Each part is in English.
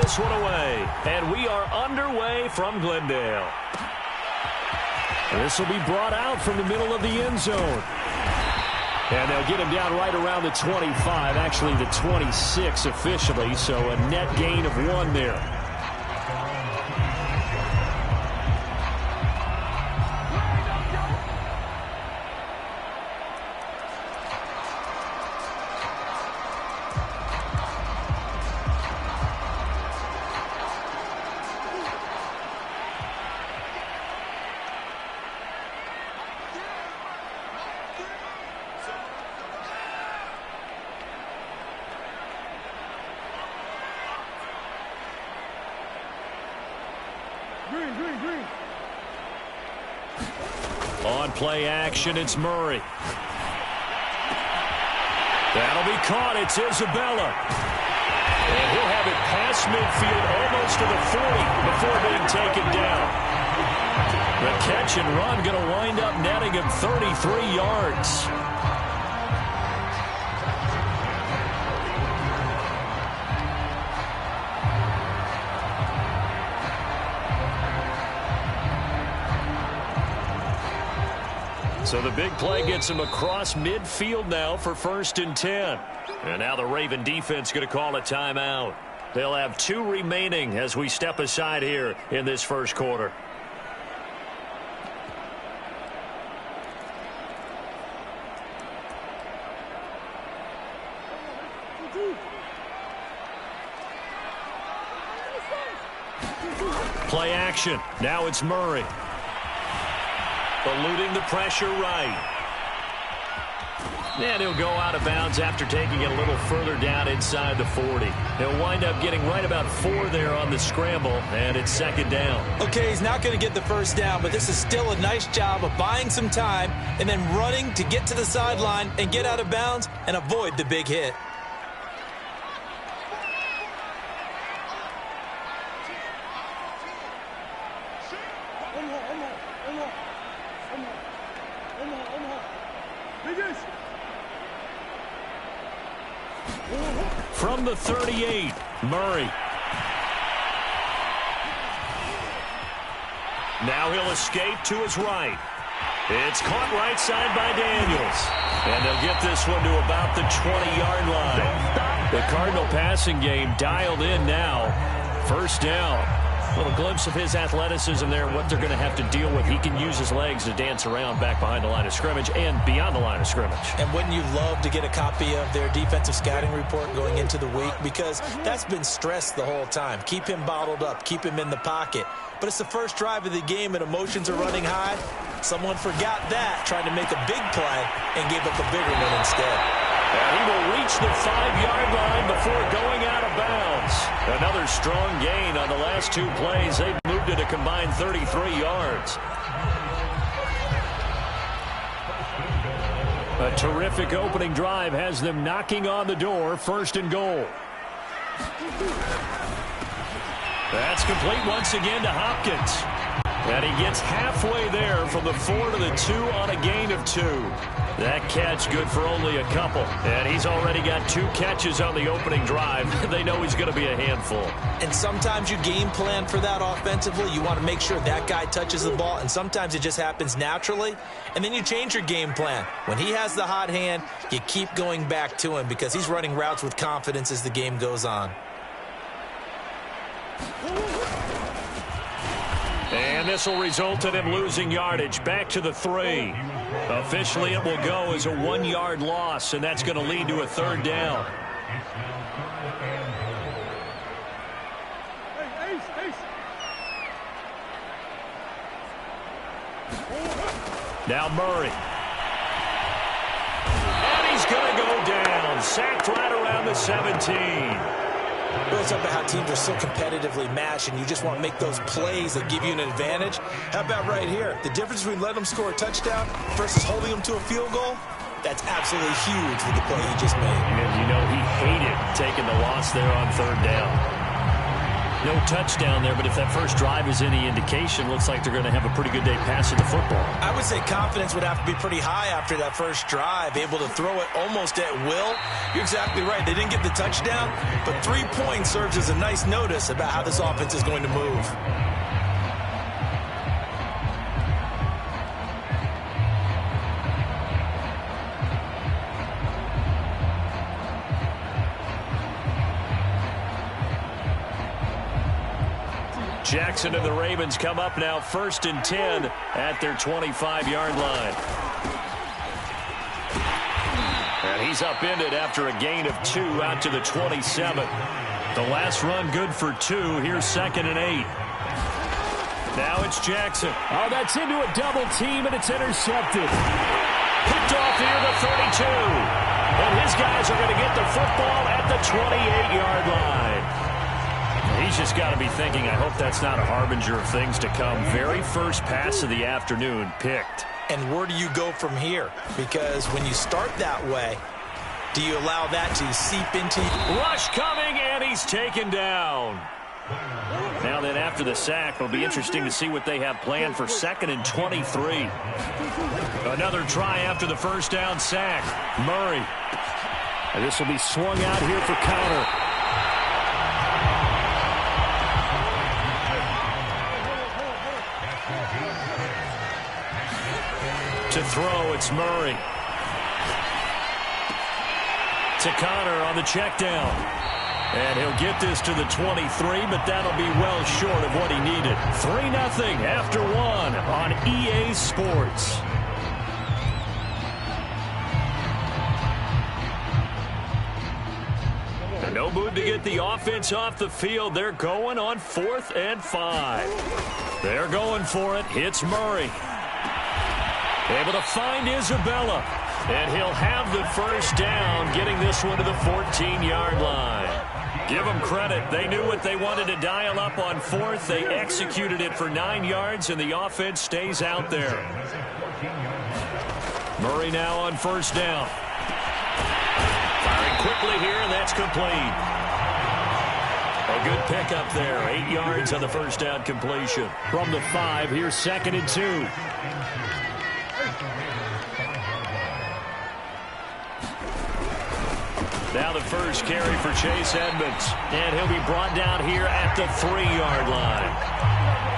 this one away. And we are underway from Glendale. This will be brought out from the middle of the end zone. And they'll get him down right around the 25, actually the 26 officially, so a net gain of 1 there. On play action, it's Murray. That'll be caught. It's Isabella. And he'll have it past midfield, almost to the 40 before being taken down. The catch and run going to wind up netting him 33 yards. So the big play gets him across midfield now for 1st and 10. And now the Raven defense going to call a timeout. They'll have 2 remaining as we step aside here in this first quarter. Play action. Now it's Murray. Eluding the pressure right. And he'll go out of bounds after taking it a little further down inside the 40. He'll wind up getting right about 4 there on the scramble, and it's 2nd down. Okay, he's not going to get the 1st down, but this is still a nice job of buying some time and then running to get to the sideline and get out of bounds and avoid the big hit. From the 38, Murray. Now he'll escape to his right. It's caught right side by Daniels. And they'll get this one to about the 20-yard line. The Cardinal passing game dialed in now. 1st down. A little glimpse of his athleticism there and what they're going to have to deal with. He can use his legs to dance around back behind the line of scrimmage and beyond the line of scrimmage. And wouldn't you love to get a copy of their defensive scouting report going into the week? Because that's been stressed the whole time. Keep him bottled up. Keep him in the pocket. But it's the first drive of the game and emotions are running high. Someone forgot that, trying to make a big play and gave up a bigger one instead. And he will reach the 5-yard line before going out of bounds. Another strong gain on the last 2 plays. They've moved it a combined 33 yards. A terrific opening drive has them knocking on the door. 1st and goal. That's complete once again to Hopkins. And he gets halfway there from the 4 to the 2 on a gain of 2. That catch good for only a couple. And he's already got 2 catches on the opening drive. They know he's going to be a handful. And sometimes you game plan for that offensively. You want to make sure that guy touches the ball. And sometimes it just happens naturally. And then you change your game plan. When he has the hot hand, you keep going back to him because he's running routes with confidence as the game goes on. And this will result in him losing yardage back to the 3. Officially, it will go as a 1-yard loss, and that's going to lead to a 3rd down. Now Murray. And he's going to go down. Sacked right around the 17. Well, it's up to how teams are so competitively matched, and you just want to make those plays that give you an advantage. How about right here? The difference between letting them score a touchdown versus holding them to a field goal, that's absolutely huge with the play he just made. And, you know, he hated taking the loss there on 3rd down. No touchdown there, but if that first drive is any indication, looks like they're going to have a pretty good day passing the football. I would say confidence would have to be pretty high after that first drive, able to throw it almost at will. You're exactly right. They didn't get the touchdown, but 3 points serves as a nice notice about how this offense is going to move. Jackson and the Ravens come up now 1st and 10 at their 25-yard line. And he's upended after a gain of 2 out to the 27. The last run good for 2. Here's 2nd and 8. Now it's Jackson. Oh, that's into a double team, and it's intercepted. Picked off near the 32. And his guys are going to get the football at the 28-yard line. He's just got to be thinking, I hope that's not a harbinger of things to come. Very first pass of the afternoon picked. And where do you go from here? Because when you start that way, do you allow that to seep into you? Rush coming, and he's taken down. Now then, after the sack, it'll be interesting to see what they have planned for 2nd and 23. Another try after the first down sack. Murray. And this will be swung out here for counter. To throw, it's Murray. To Connor on the check down. And he'll get this to the 23, but that'll be well short of what he needed. 3-0 after 1 on EA Sports. No move to get the offense off the field. They're going on 4th and 5. They're going for it. It's Murray. Able to find Isabella. And he'll have the first down, getting this one to the 14-yard line. Give them credit. They knew what they wanted to dial up on 4th. They executed it for 9 yards, and the offense stays out there. Murray now on 1st down. Firing quickly here, and that's complete. A good pickup there. 8 yards on the first down completion. From the 5, here's 2nd and 2. Now the first carry for Chase Edmonds. And he'll be brought down here at the 3-yard line.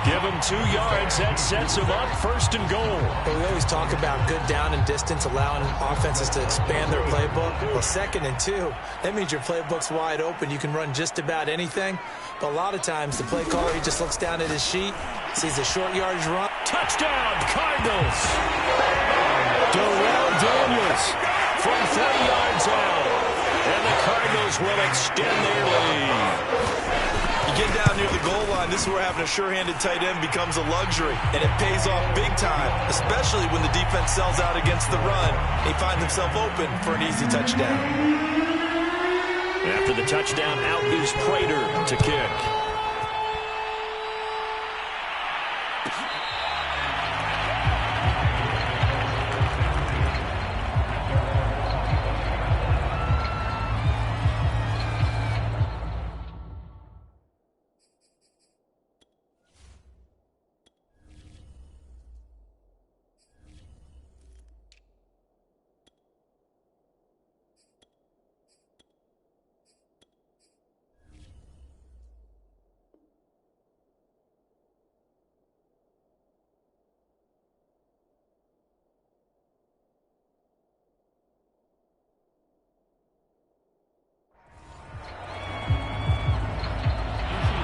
Give him 2 yards. That sets him up 1st and goal. But we always talk about good down and distance, allowing offenses to expand their playbook. Well, 2nd and 2, that means your playbook's wide open. You can run just about anything. But a lot of times, the play caller, he just looks down at his sheet, sees a short yardage run. Touchdown, Cardinals. Darrell Daniels from 30 yards out. And the Cardinals will extend their lead. You get down near the goal line, this is where having a sure-handed tight end becomes a luxury. And it pays off big time, especially when the defense sells out against the run. And he finds himself open for an easy touchdown. After the touchdown, out is Prater to kick.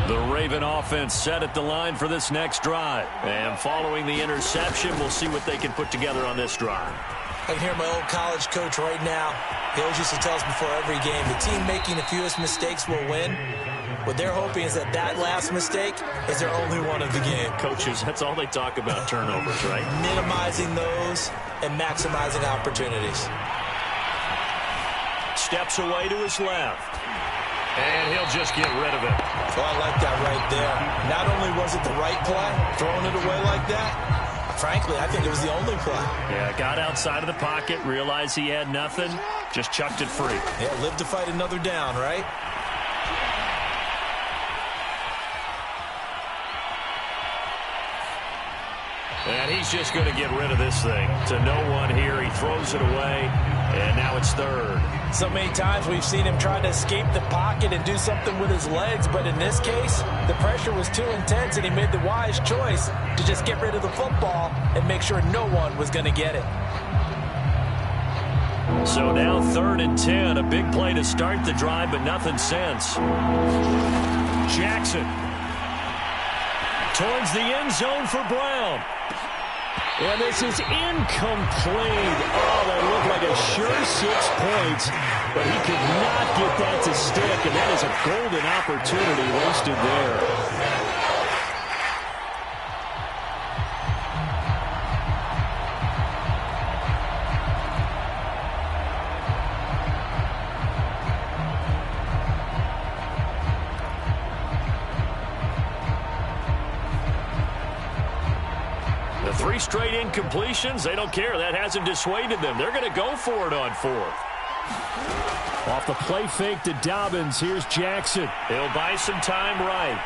The Raven offense set at the line for this next drive. And following the interception, we'll see what they can put together on this drive. I can hear my old college coach right now. He always used to tell us before every game, the team making the fewest mistakes will win. What they're hoping is that that last mistake is their only one of the game. Coaches, that's all they talk about, turnovers, right? Minimizing those and maximizing opportunities. Steps away to his left. And he'll just get rid of it. Oh, I like that right there. Not only was it the right play, throwing it away like that, frankly, I think it was the only play. Yeah, got outside of the pocket, realized he had nothing, just chucked it free. Yeah, live to fight another down, right? And he's just going to get rid of this thing to no one here. He throws it away, and now it's third. So many times we've seen him try to escape the pocket and do something with his legs, but in this case, the pressure was too intense, and he made the wise choice to just get rid of the football and make sure no one was going to get it. So now 3rd and 10, a big play to start the drive, but nothing since. Jackson towards the end zone for Brown. And this is incomplete. Oh, that looked like a sure 6 points, but he could not get that to stick, and that is a golden opportunity wasted there. The 3 straight incompletions, they don't care. That hasn't dissuaded them. They're going to go for it on 4th. Off the play fake to Dobbins, here's Jackson. He'll buy some time right.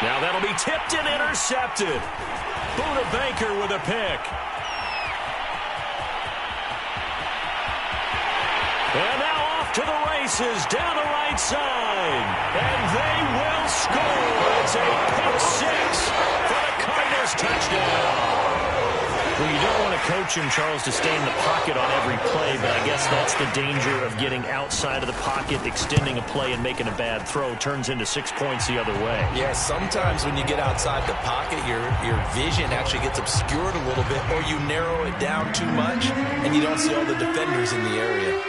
Now that'll be tipped and intercepted. Buda Baker with a pick. And now off to the races down the right side. And they will score. It's a pick 6 for the Cardinals touchdown. Well, you don't want to coach him, Charles, to stay in the pocket on every play, but I guess that's the danger of getting outside of the pocket, extending a play and making a bad throw. Turns into 6 points the other way. Yeah, sometimes when you get outside the pocket, your vision actually gets obscured a little bit, or you narrow it down too much, and you don't see all the defenders in the area.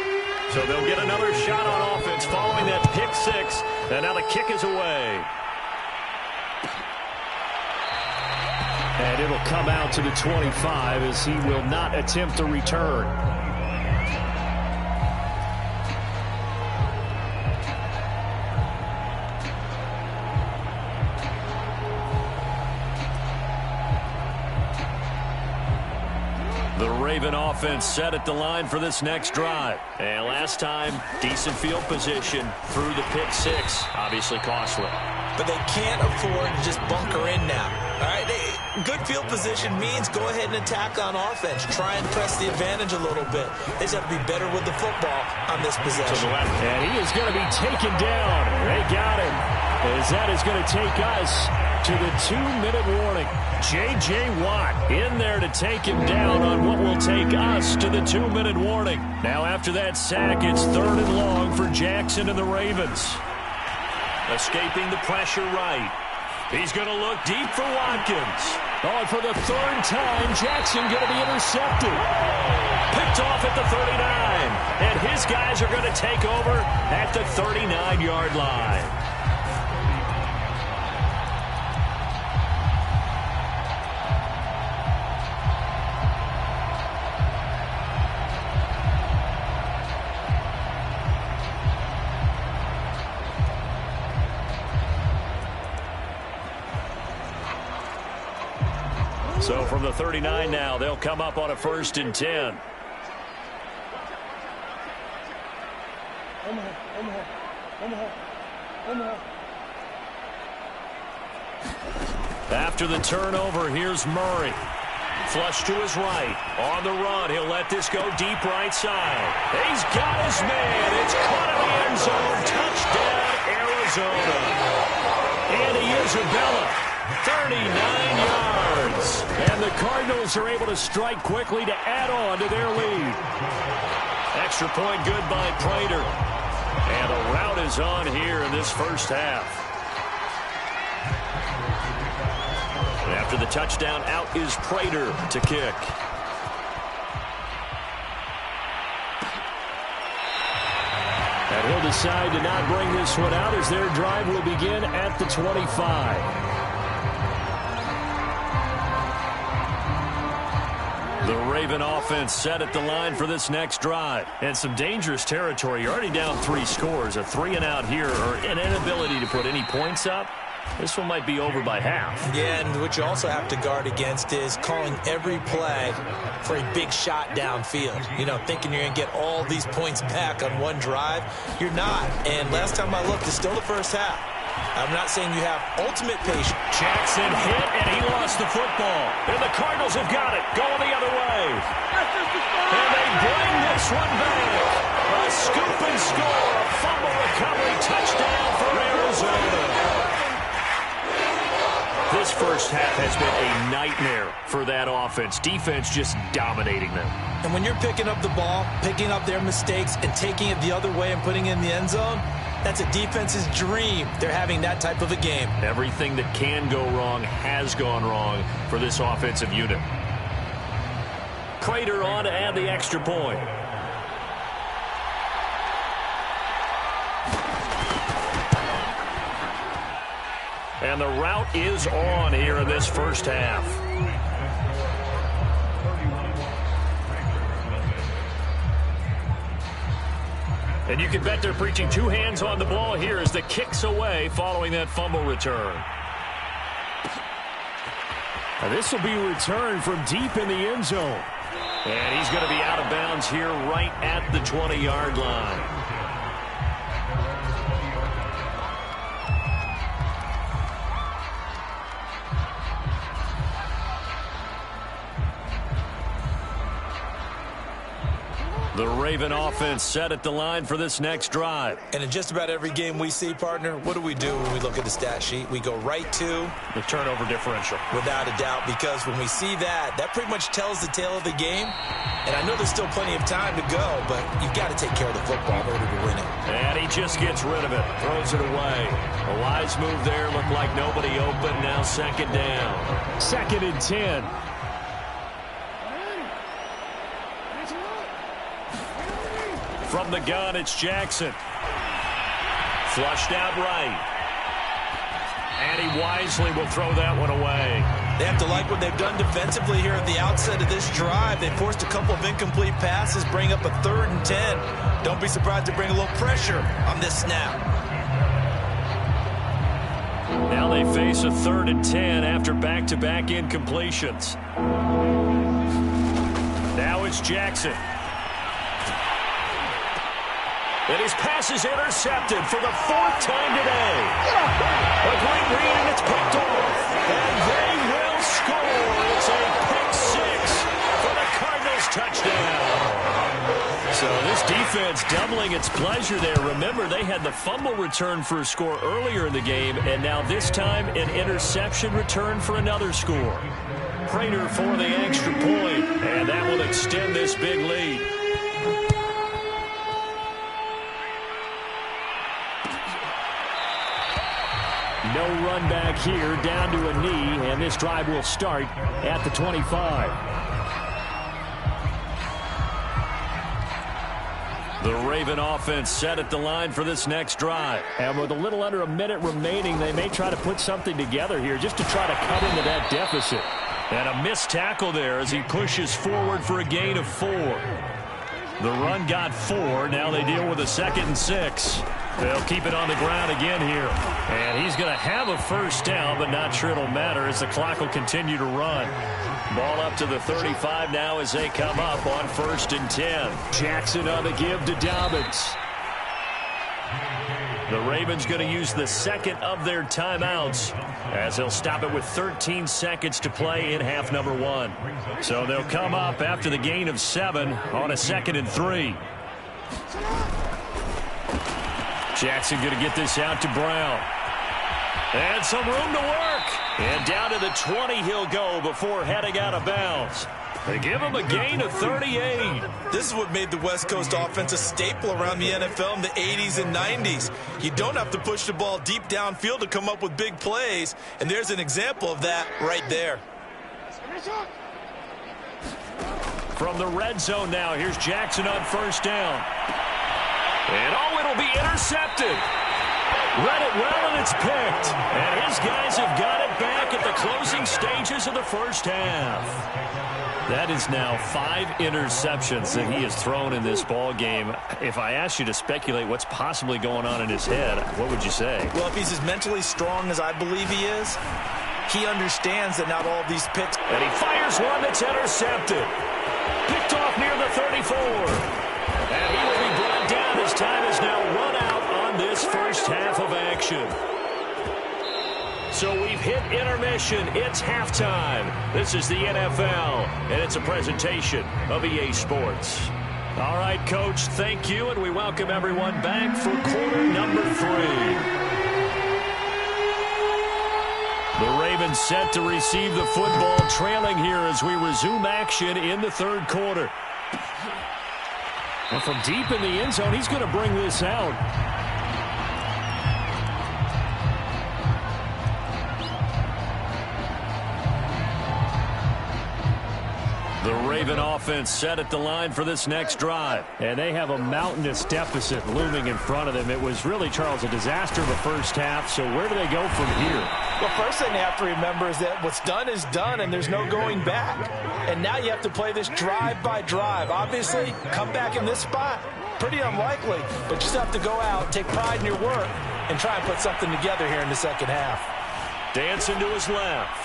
So they'll get another shot on offense following that pick 6, and now the kick is away. And it'll come out to the 25 as he will not attempt a return. The Raven offense set at the line for this next drive. And last time, decent field position through the pick 6. Obviously costly. But they can't afford to just bunker in now. All right, good field position means go ahead and attack on offense. Try and press the advantage a little bit. They just have to be better with the football on this possession. To the left. And he is going to be taken down. They got him. As that is going to take us to the 2-minute warning. J.J. Watt in there to take him down on what will take us to the 2-minute warning. Now after that sack, it's 3rd and long for Jackson and the Ravens. Escaping the pressure right. He's going to look deep for Watkins. Oh, and for the 3rd time, Jackson going to be intercepted. Picked off at the 39. And his guys are going to take over at the 39-yard line. So from the 39 now, they'll come up on a 1st and 10. After the turnover, here's Murray. Flush to his right. On the run, he'll let this go deep right side. He's got his man. It's caught in the end zone. Touchdown, Arizona. Andy Isabella, 39 yards. And the Cardinals are able to strike quickly to add on to their lead. Extra point good by Prater. And a rout is on here in this first half. And after the touchdown, out is Prater to kick. And he'll decide to not bring this one out as their drive will begin at the 25. The Raven offense set at the line for this next drive. And some dangerous territory. You're already down 3 scores. A 3-and-out here, or an inability to put any points up. This one might be over by half. Yeah, and what you also have to guard against is calling every play for a big shot downfield. You know, thinking you're going to get all these points back on one drive. You're not. And last time I looked, it's still the first half. I'm not saying you have ultimate patience. Jackson hit, and he lost the football. And the Cardinals have got it, going the other way. And they bring this one back. A scoop and score, a fumble recovery touchdown for Arizona. This first half has been a nightmare for that offense. Defense just dominating them. And when you're picking up the ball, picking up their mistakes, and taking it the other way and putting it in the end zone, that's a defense's dream. They're having that type of a game. Everything that can go wrong has gone wrong for this offensive unit. Prater on to add the extra point. And the route is on here in this first half. And you can bet they're preaching two hands on the ball here as the kick's away following that fumble return. Now this will be returned from deep in the end zone. And he's going to be out of bounds here right at the 20-yard line. The Raven offense set at the line for this next drive. And in just about every game we see, partner, what do we do when we look at the stat sheet? We go right to the turnover differential. Without a doubt, because when we see that, that pretty much tells the tale of the game. And I know there's still plenty of time to go, but you've got to take care of the football in order to win it. And he just gets rid of it, throws it away. A wise move there, looked like nobody open, now second down. 2nd and 10. From the gun, it's Jackson. Flushed out right. And he wisely will throw that one away. They have to like what they've done defensively here at the outset of this drive. They forced a couple of incomplete passes, bring up a 3rd and 10. Don't be surprised to bring a little pressure on this snap. Now they face a 3rd and 10 after back-to-back incompletions. Now it's Jackson. And his pass is intercepted for the 4th time today. A great read, and it's picked off. And they will score. It's a pick 6 for the Cardinals touchdown. So this defense doubling its pleasure there. Remember, they had the fumble return for a score earlier in the game, and now this time an interception return for another score. Prater for the extra point, and that will extend this big lead. No run back here, down to a knee, and this drive will start at the 25. The Raven offense set at the line for this next drive. And with a little under a minute remaining, they may try to put something together here just to try to cut into that deficit. And a missed tackle there as he pushes forward for a gain of 4. The run got 4. Now they deal with a 2nd and 6. They'll keep it on the ground again here. And he's going to have a first down, but not sure it'll matter as the clock will continue to run. Ball up to the 35 now as they come up on 1st and 10. Jackson on the give to Dobbins. The Ravens going to use the 2nd of their timeouts as they'll stop it with 13 seconds to play in half number 1. So they'll come up after the gain of 7 on a 2nd and 3. Jackson going to get this out to Brown. And some room to work. And down to the 20 he'll go before heading out of bounds. They give him a gain of 38. This is what made the West Coast offense a staple around the NFL in the 80s and 90s. You don't have to push the ball deep downfield to come up with big plays. And there's an example of that right there. From the red zone now, here's Jackson on 1st down. And it'll be intercepted. Read it well, and it's picked. And his guys have got it back at the closing stages of the first half. That is now 5 interceptions that he has thrown in this ball game. If I asked you to speculate what's possibly going on in his head, what would you say? Well, if he's as mentally strong as I believe he is, he understands that not all of these picks. And he fires one that's intercepted. Picked off near the 34. And he will be brought down as time is now run out on this first half of action. So we've hit intermission. It's halftime. This is the NFL, and it's a presentation of EA Sports. All right, Coach, thank you, and we welcome everyone back for quarter number 3. The Ravens set to receive the football, trailing here as we resume action in the third quarter. And from deep in the end zone, he's going to bring this out. The Raven offense set at the line for this next drive. And they have a mountainous deficit looming in front of them. It was really, Charles, a disaster in the first half. So where do they go from here? Well, first thing they have to remember is that what's done is done, and there's no going back. And now you have to play this drive by drive. Obviously, come back in this spot, pretty unlikely. But you just have to go out, take pride in your work, and try and put something together here in the second half. Dancing to his left.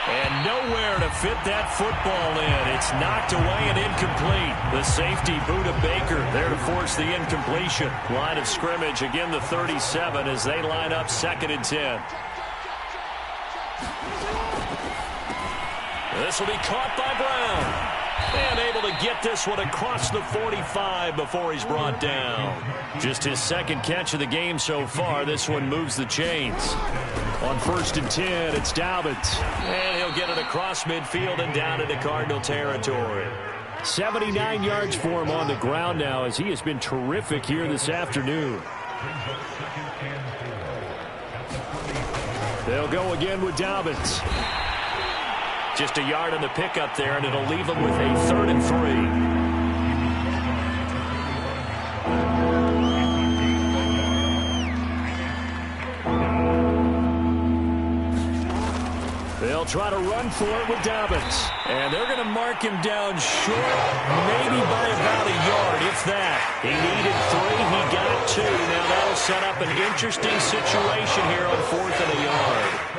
And nowhere to fit that football in. It's knocked away and incomplete. The safety, Buda Baker, there to force the incompletion. Line of scrimmage, again the 37 as they line up 2nd and 10. This will be caught by Brown. And able to get this one across the 45 before he's brought down. Just his second catch of the game so far. This one moves the chains. On 1st and 10, it's Dobbins. And he'll get it across midfield and down into Cardinal territory. 79 yards for him on the ground now as he has been terrific here this afternoon. They'll go again with Dobbins. Just a yard on the pickup there, and it'll leave them with a 3rd and 3. They'll try to run for it with Dobbins. And they're going to mark him down short, maybe by about a yard, if that. He needed 3, he got 2. Now that'll set up an interesting situation here on 4th and a yard.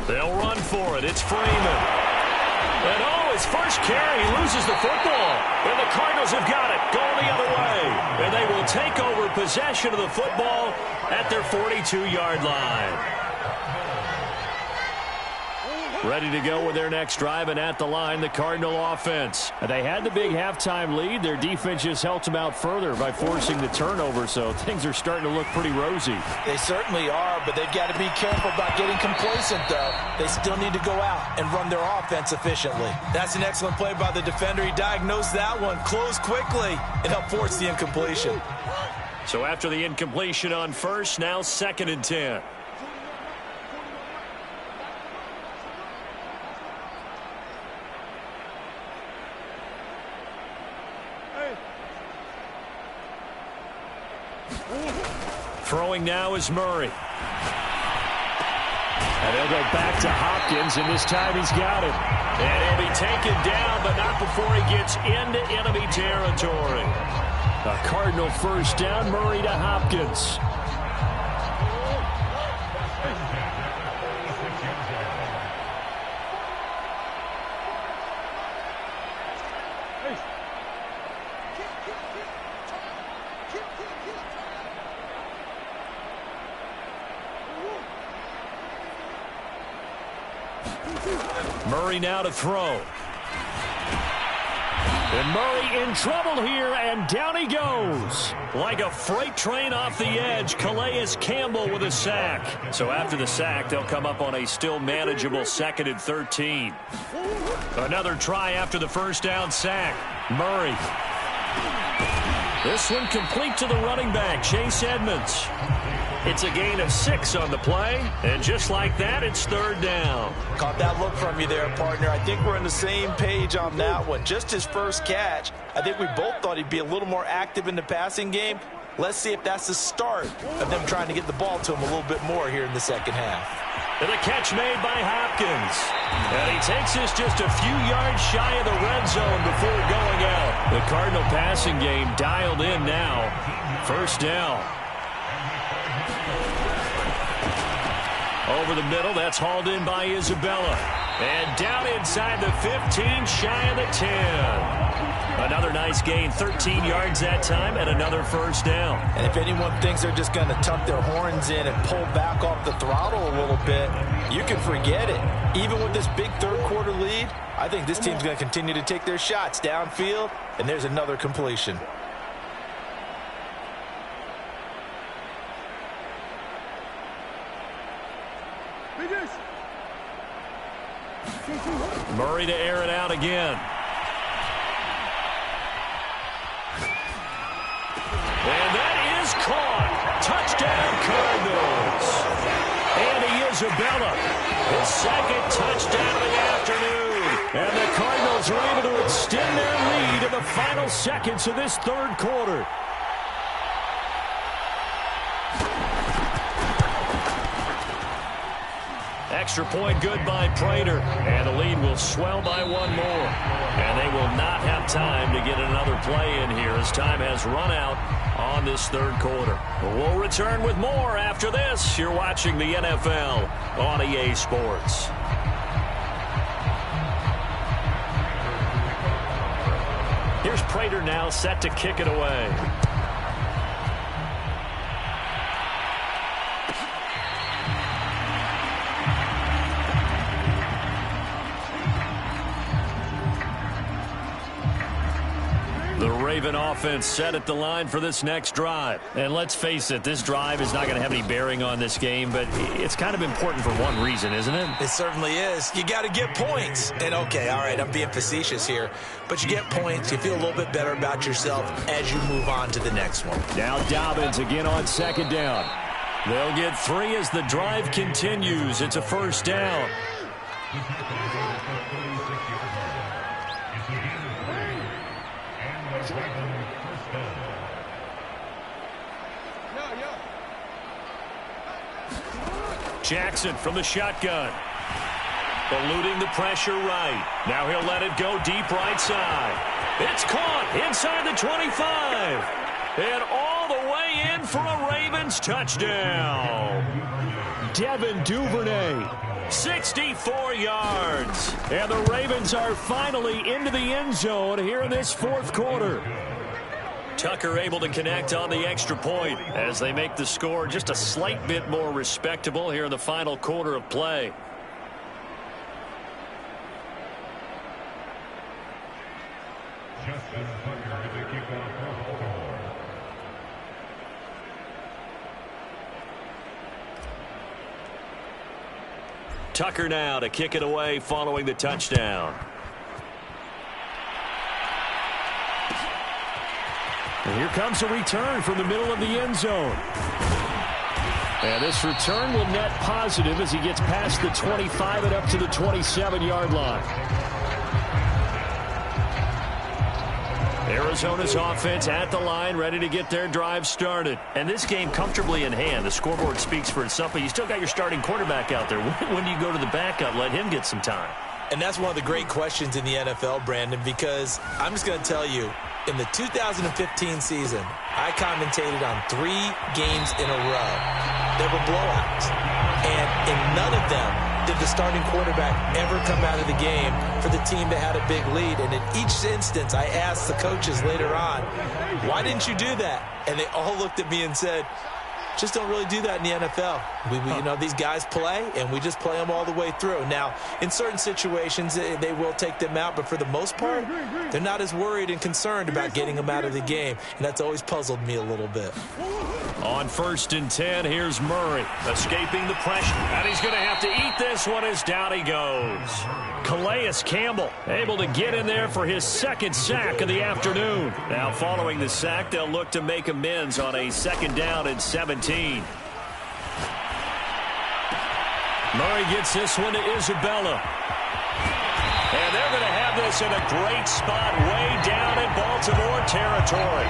They'll run for it. It's Freeman. And his first carry, he loses the football. And the Cardinals have got it, going the other way. And they will take over possession of the football at their 42-yard line. Ready to go with their next drive, and at the line, the Cardinal offense. They had the big halftime lead. Their defense just helped them out further by forcing the turnover, so things are starting to look pretty rosy. They certainly are, but they've got to be careful about getting complacent, though. They still need to go out and run their offense efficiently. That's an excellent play by the defender. He diagnosed that one, closed quickly, and helped force the incompletion. So after the incompletion on 1st, now 2nd and 10. Throwing now is Murray. And they'll go back to Hopkins, and this time he's got it. And he'll be taken down, but not before he gets into enemy territory. A Cardinal first down, Murray to Hopkins. Murray now to throw. And Murray in trouble here, and down he goes. Like a freight train off the edge, Calais Campbell with a sack. So after the sack, they'll come up on a still manageable 2nd and 13. Another try after the first down sack. Murray. This one complete to the running back, Chase Edmonds. It's a gain of 6 on the play, and just like that, it's 3rd down. Caught that look from you there, partner. I think we're on the same page on that one. Just his first catch. I think we both thought he'd be a little more active in the passing game. Let's see if that's the start of them trying to get the ball to him a little bit more here in the second half. And the catch made by Hopkins. And he takes this just a few yards shy of the red zone before going out. The Cardinal passing game dialed in now. 1st down. Over the middle, that's hauled in by Isabella. And down inside the 15, shy of the 10. Another nice gain, 13 yards that time, and another first down. And if anyone thinks they're just going to tuck their horns in and pull back off the throttle a little bit, you can forget it. Even with this big third-quarter lead, I think this team's going to continue to take their shots downfield, and there's another completion. Murray to air it out again. And that is caught. Touchdown, Cardinals. And Isabella, his second touchdown of the afternoon. And the Cardinals are able to extend their lead in the final seconds of this third quarter. Extra point good by Prater. And the lead will swell by one more. And they will not have time to get another play in here as time has run out on this third quarter. We'll return with more after this. You're watching the NFL on EA Sports. Here's Prater now set to kick it away. The Raven offense set at the line for this next drive. And let's face it, this drive is not going to have any bearing on this game, but it's kind of important for one reason, isn't it? It certainly is. You got to get points. And, okay, all right, I'm being facetious here, but you get points, you feel a little bit better about yourself as you move on to the next one. Now Dobbins again on second down. They'll get 3 as the drive continues. It's a first down. Jackson from the shotgun. Eluding the pressure right. Now he'll let it go deep right side. It's caught inside the 25. And all the way in for a Ravens touchdown. Devin Duvernay, 64 yards. And the Ravens are finally into the end zone here in this fourth quarter. Tucker able to connect on the extra point as they make the score just a slight bit more respectable here in the final quarter of play. Tucker now to kick it away following the touchdown. And here comes a return from the middle of the end zone. And this return will net positive as he gets past the 25 and up to the 27-yard line. Arizona's offense at the line, ready to get their drive started. And this game comfortably in hand. The scoreboard speaks for itself, but you still got your starting quarterback out there. When do you go to the backup, let him get some time? And that's one of the great questions in the NFL, Brandon, because I'm just going to tell you, in the 2015 season, I commentated on 3 games in a row. There were blowouts. And in none of them did the starting quarterback ever come out of the game for the team that had a big lead. And in each instance, I asked the coaches later on, why didn't you do that? And they all looked at me and said, just don't really do that in the NFL. You know, these guys play, and we just play them all the way through. Now, in certain situations, they will take them out, but for the most part, they're not as worried and concerned about getting them out of the game, and that's always puzzled me a little bit. On 1st and 10, here's Murray, escaping the pressure, and he's going to have to eat this one as down he goes. Calais Campbell able to get in there for his second sack of the afternoon. Now, following the sack, they'll look to make amends on a second down and 17. Murray gets this one to Isabella. And they're going to have this in a great spot way down in Baltimore territory.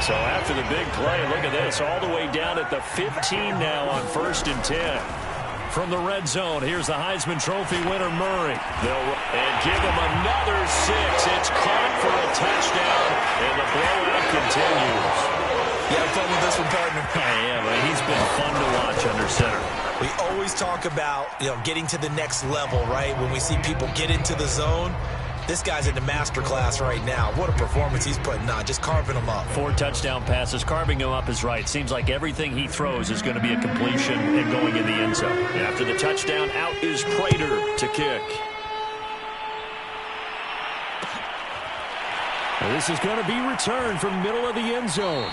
So after the big play, look at this, all the way down at the 15 now on 1st and 10. From the red zone, here's the Heisman Trophy winner, Murray. And give him another 6. It's caught for a touchdown, and the blowout continues. You have fun with this one, partner? Yeah, but he's been fun to watch under center. We always talk about, getting to the next level, right? When we see people get into the zone, this guy's in the master class right now. What a performance he's putting on, just carving them up. 4 touchdown passes. Carving him up is right. Seems like everything he throws is going to be a completion and going in the end zone. After the touchdown, out is Prater to kick. This is going to be returned from middle of the end zone.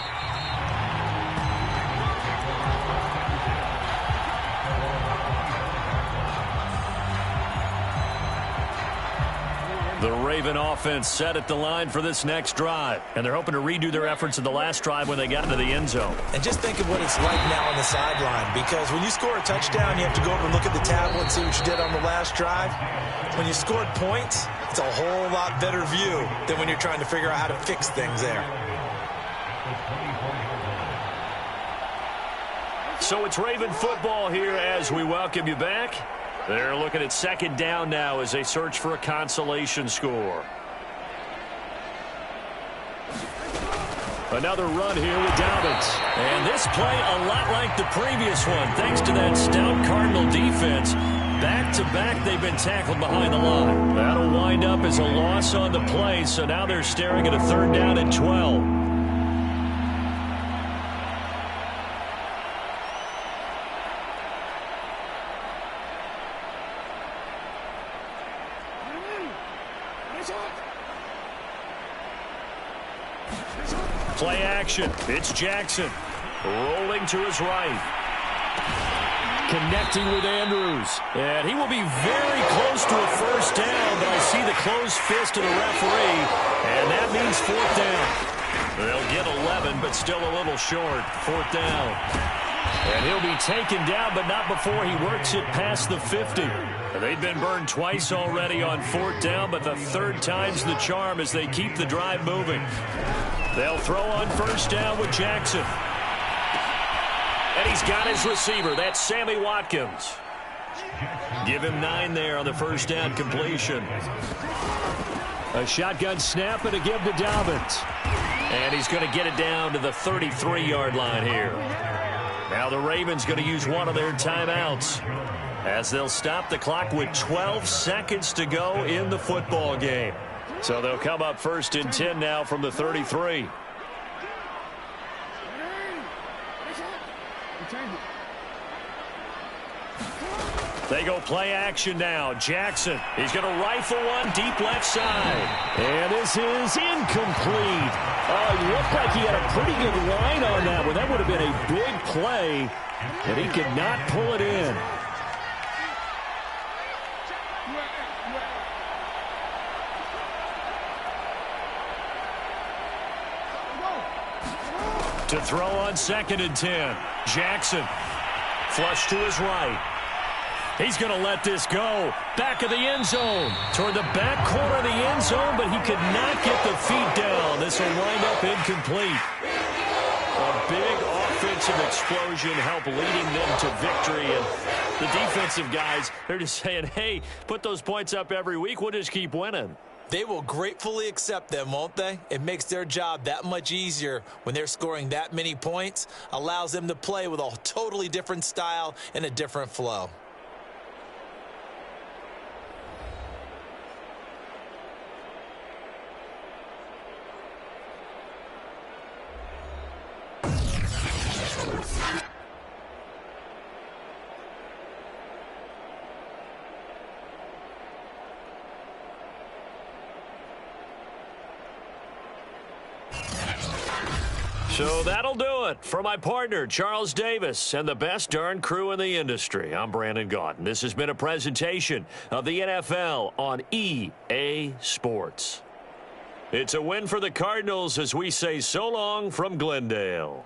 The Raven offense set at the line for this next drive. And they're hoping to redo their efforts in the last drive when they got into the end zone. And just think of what it's like now on the sideline. Because when you score a touchdown, you have to go over and look at the tablet and see what you did on the last drive. When you scored points, it's a whole lot better view than when you're trying to figure out how to fix things there. So it's Raven football here as we welcome you back. They're looking at second down now as they search for a consolation score. Another run here with Dobbins. And this play a lot like the previous one. Thanks to that stout Cardinal defense. Back-to-back, they've been tackled behind the line. That'll wind up as a loss on the play, so now they're staring at a third down and 12. Play action. It's Jackson. Rolling to his right. Connecting with Andrews. And he will be very close to a first down, but I see the closed fist of the referee, and that means fourth down. They'll get 11, but still a little short. Fourth down. And he'll be taken down, but not before he works it past the 50. They've been burned twice already on fourth down, but the third time's the charm as they keep the drive moving. They'll throw on first down with Jackson. And he's got his receiver. That's Sammy Watkins. Give him 9 there on the first down completion. A shotgun snap and a give to Dobbins. And he's going to get it down to the 33-yard line here. Now the Ravens going to use one of their timeouts as they'll stop the clock with 12 seconds to go in the football game. So they'll come up first and 10 now from the 33. They go play action now. Jackson, he's going to rifle one deep left side. And this is incomplete. It looked like he had a pretty good line on that one. That would have been a big play, and he could not pull it in. To throw on second and 10. Jackson, flush to his right. He's going to let this go. Back of the end zone. Toward the back corner of the end zone, but he could not get the feet down. This will wind up incomplete. A big offensive explosion help leading them to victory. And the defensive guys, they're just saying, hey, put those points up every week. We'll just keep winning. They will gratefully accept them, won't they? It makes their job that much easier when they're scoring that many points. Allows them to play with a totally different style and a different flow. So that'll do it for my partner, Charles Davis, and the best darn crew in the industry. I'm Brandon Gaunt, and this has been a presentation of the NFL on EA Sports. It's a win for the Cardinals as we say so long from Glendale.